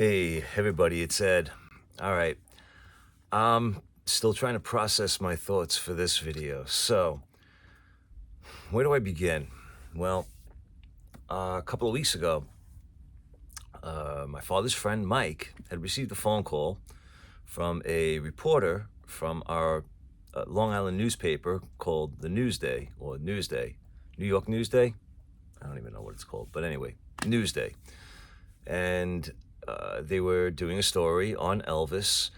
Hey, everybody, it's Ed. All right. Still trying to process my thoughts for this video. So, where do I begin? Well, a couple of weeks ago, my father's friend Mike had received a phone call from a reporter from our Long Island newspaper called the Newsday or Newsday, New York Newsday. I don't even know what it's called, but anyway, Newsday. And they were doing a story on Elvis,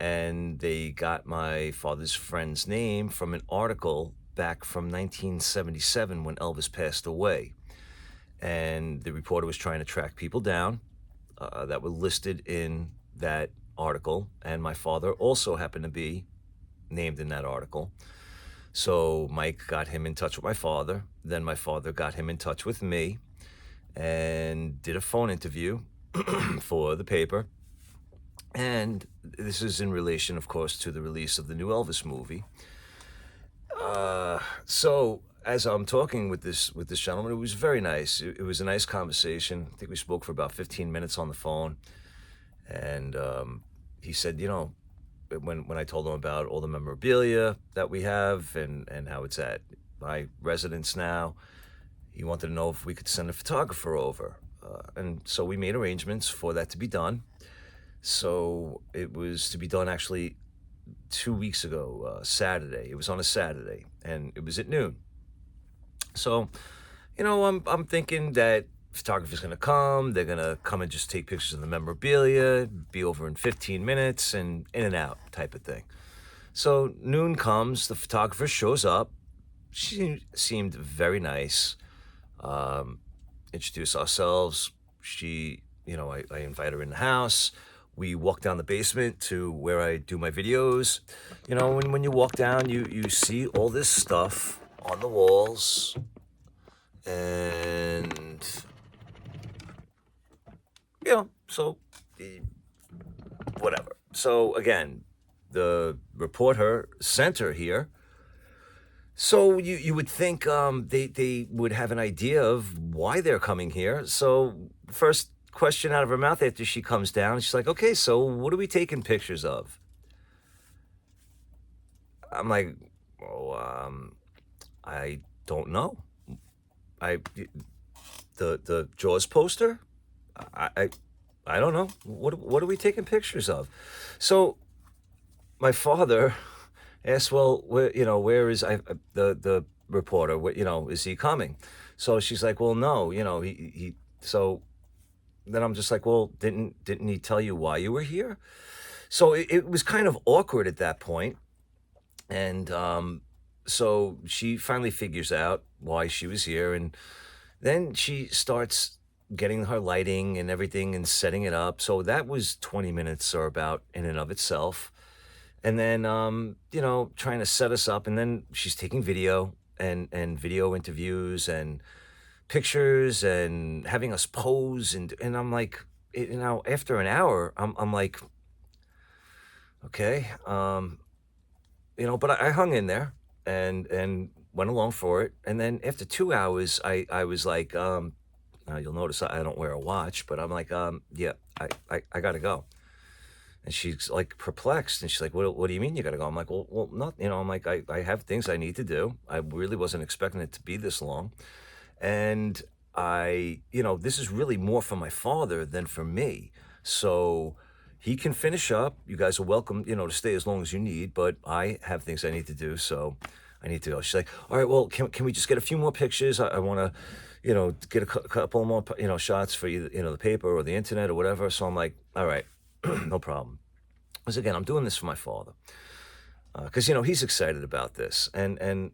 and they got my father's friend's name from an article back from 1977 when Elvis passed away. And the reporter was trying to track people down that were listed in that article, and my father also happened to be named in that article. So Mike got him in touch with my father. Then my father got him in touch with me and did a phone interview for the paper. And this is in relation, of course, to the release of the new Elvis movie. So as I'm talking with this gentleman, it was very nice. It was a nice conversation. I think we spoke for about 15 minutes on the phone. And he said, when I told him about all the memorabilia that we have and how it's at my residence now, he wanted to know if we could send a photographer over. And so we made arrangements for that to be done. So it was to be done actually 2 weeks ago, Saturday. It was on a Saturday, and it was at noon. So, I'm thinking that photographer's going to come. They're going to come and just take pictures of the memorabilia, be over in 15 minutes, and in and out type of thing. So noon comes, the photographer shows up. She seemed very nice. Introduce ourselves. She, I invite her in the house. We walk down the basement to where I do my videos. When you walk down, you see all this stuff on the walls. And, so whatever. So again, the reporter sent her here. So you would think they would have an idea of why they're coming here. So first question out of her mouth after she comes down, she's like, "Okay, so what are we taking pictures of?" I'm like, "Oh, I don't know. The Jaws poster? I don't know. What are we taking pictures of?" So my father asked, "Well, where is the reporter? Is he coming?" So she's like, "Well, no, he." So then I'm just like, "Well, didn't he tell you why you were here?" So it was kind of awkward at that point. And so she finally figures out why she was here, and then she starts getting her lighting and everything and setting it up. So that was 20 minutes or about in and of itself. And then, trying to set us up. And then she's taking video and video interviews and pictures and having us pose. And I'm like, after an hour, I'm like, okay, but I hung in there and went along for it. And then after 2 hours, I was like, you'll notice I don't wear a watch, but I'm like, yeah, I gotta go. And she's like perplexed, and she's like, what do you mean you gotta go? I'm like, well, not, I'm like, I have things I need to do. I really wasn't expecting it to be this long. And this is really more for my father than for me. So he can finish up. You guys are welcome, to stay as long as you need, but I have things I need to do. So I need to go. She's like, all right, well, can we just get a few more pictures? I want to, get a couple more, shots for you, the paper or the internet or whatever. So I'm like, all right, no problem. Because again, I'm doing this for my father. Because, he's excited about this. And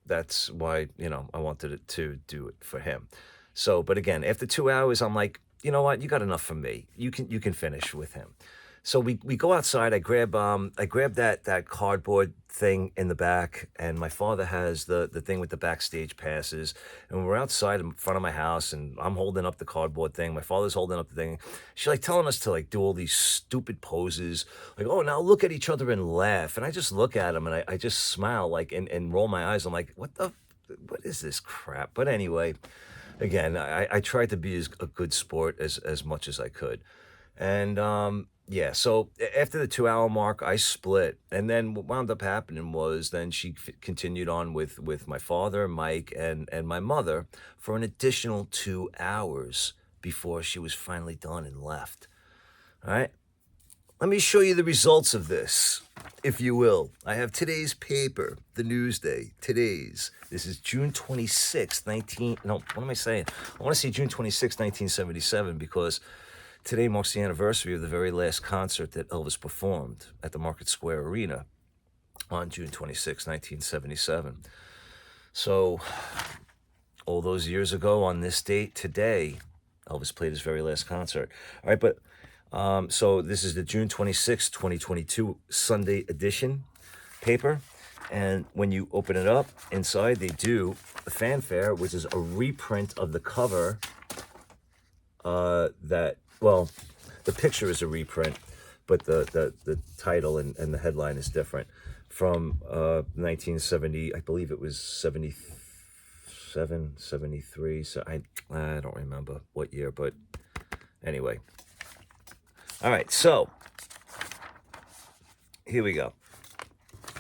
that's why, I wanted to do it for him. So, but again, after 2 hours, I'm like, you know what? You got enough from me. You can finish with him. So we go outside. I grab that cardboard thing in the back, and my father has the thing with the backstage passes. And we're outside in front of my house, and I'm holding up the cardboard thing. My father's holding up the thing. She's like telling us to like do all these stupid poses, like, oh, now look at each other and laugh. And I just look at him and I just smile like and roll my eyes. I'm like, what is this crap? But anyway, again, I tried to be a good sport as much as I could. And yeah, so after the 2 hour mark, I split. And then what wound up happening was then she continued on with my father, Mike, and my mother for an additional 2 hours before she was finally done and left. All right. Let me show you the results of this, if you will. I have today's paper, the Newsday, today's. This is June 26th, no, what am I saying? I want to say June 26th, 1977, because today marks the anniversary of the very last concert that Elvis performed at the Market Square Arena on June 26, 1977. So, all those years ago on this date today, Elvis played his very last concert. All right, but so this is the June 26, 2022 Sunday edition paper. And when you open it up, inside they do a fanfare, which is a reprint of the cover well, the picture is a reprint, but the title and the headline is different. From 1970, I believe it was 77, 73. So I don't remember what year, but anyway. All right, so here we go.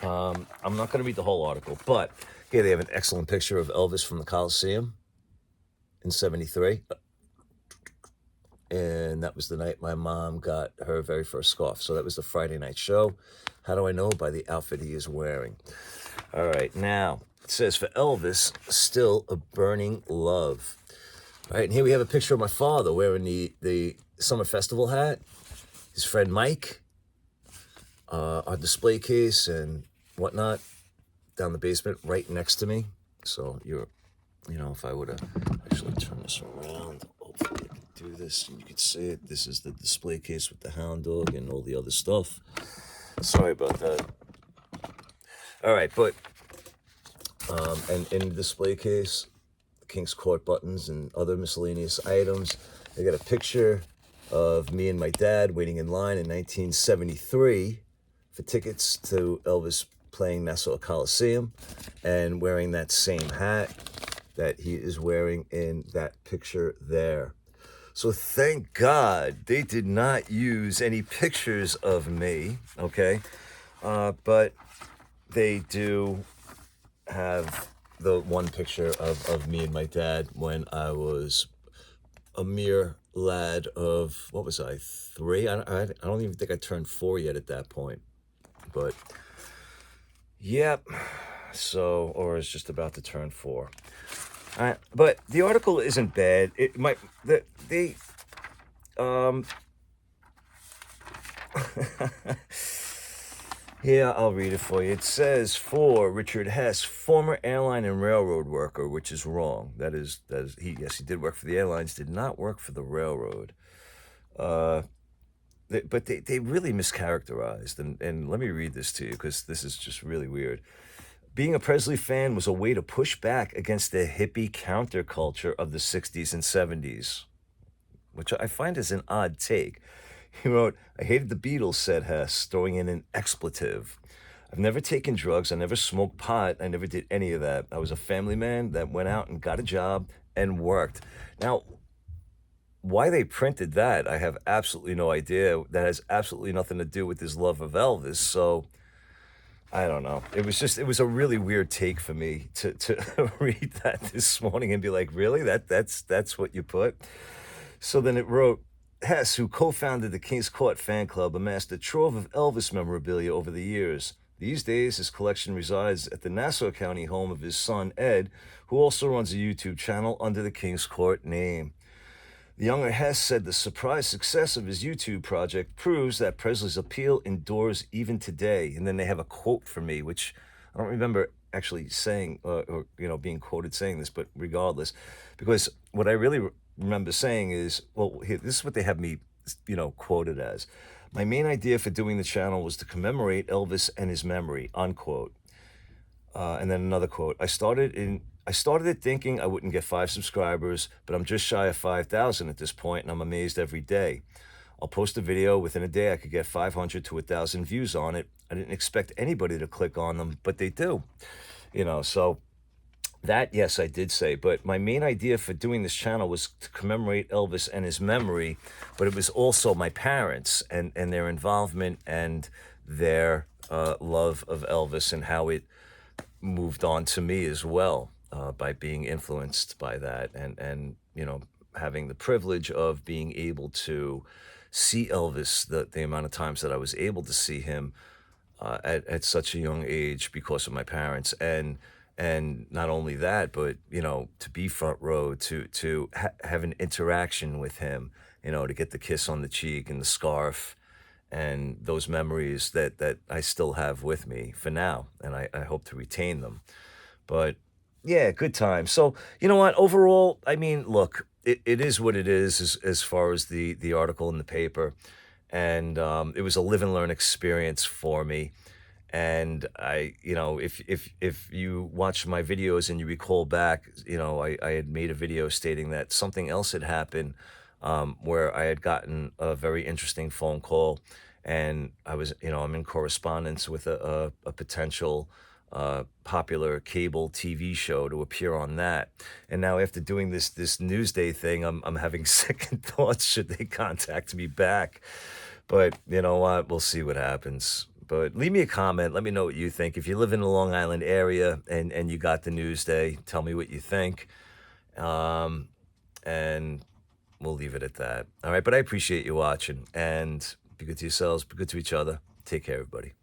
I'm not going to read the whole article, but here they have an excellent picture of Elvis from the Coliseum in 73. And that was the night my mom got her very first scarf. So that was the Friday night show. How do I know? By the outfit he is wearing. All right, now it says, for Elvis, still a burning love. All right, and here we have a picture of my father wearing the Summer Festival hat. His friend Mike, our display case and whatnot down the basement right next to me. So if I would have actually turned this around, hopefully I can do this and you can see it. This is the display case with the hound dog and all the other stuff. Sorry about that. All right, but and in the display case, the King's Court buttons and other miscellaneous items. I got a picture of me and my dad waiting in line in 1973 for tickets to Elvis playing Nassau Coliseum and wearing that same hat that he is wearing in that picture there. So thank God they did not use any pictures of me, okay? But they do have the one picture of me and my dad when I was a mere lad of, what was I, 3? I don't even think I turned 4 yet at that point. But, yep. So, or is just about to turn 4. All right, but the article isn't bad. It might, yeah, I'll read it for you. It says, for Richard Hess, former airline and railroad worker, which is wrong. Yes, he did work for the airlines, did not work for the railroad. But they really mischaracterized. And let me read this to you because this is just really weird. Being a Presley fan was a way to push back against the hippie counterculture of the 60s and 70s, which I find is an odd take. He wrote, I hated the Beatles, said Hess, throwing in an expletive. I've never taken drugs. I never smoked pot. I never did any of that. I was a family man that went out and got a job and worked. Now, why they printed that, I have absolutely no idea. That has absolutely nothing to do with his love of Elvis. So I don't know. It was a really weird take for me to read that this morning and be like, really? That's what you put? So then it wrote, Hess, who co-founded the King's Court fan club, amassed a trove of Elvis memorabilia over the years. These days, his collection resides at the Nassau County home of his son, Ed, who also runs a YouTube channel under the King's Court name. The younger Hess said the surprise success of his YouTube project proves that Presley's appeal endures even today. And then they have a quote from me, which I don't remember actually saying or being quoted saying this, but regardless, because what I really remember saying is, well, here, this is what they have me, quoted as. My main idea for doing the channel was to commemorate Elvis and his memory, unquote. And then another quote. I started it thinking I wouldn't get 5 subscribers, but I'm just shy of 5,000 at this point, and I'm amazed every day. I'll post a video. Within a day, I could get 500 to 1,000 views on it. I didn't expect anybody to click on them, but they do. So That, yes, I did say, but my main idea for doing this channel was to commemorate Elvis and his memory, but it was also my parents and their involvement and their love of Elvis and how it moved on to me as well, by being influenced by that and having the privilege of being able to see Elvis the amount of times that I was able to see him at such a young age because of my parents and not only that but to be front row to have an interaction with him, to get the kiss on the cheek and the scarf and those memories that I still have with me for now, and I hope to retain them. But yeah, good time. So you know what? Overall, I mean, look, it is what it is as far as the article in the paper, and it was a live and learn experience for me. And if you watch my videos and you recall back, I had made a video stating that something else had happened, where I had gotten a very interesting phone call, and I'm in correspondence with a potential popular cable TV show to appear on that. And now after doing this Newsday thing, I'm having second thoughts should they contact me back. But you know what? We'll see what happens. But leave me a comment. Let me know what you think. If you live in the Long Island area and you got the Newsday, tell me what you think. Um, and we'll leave it at that. All right. But I appreciate you watching. And be good to yourselves. Be good to each other. Take care, everybody.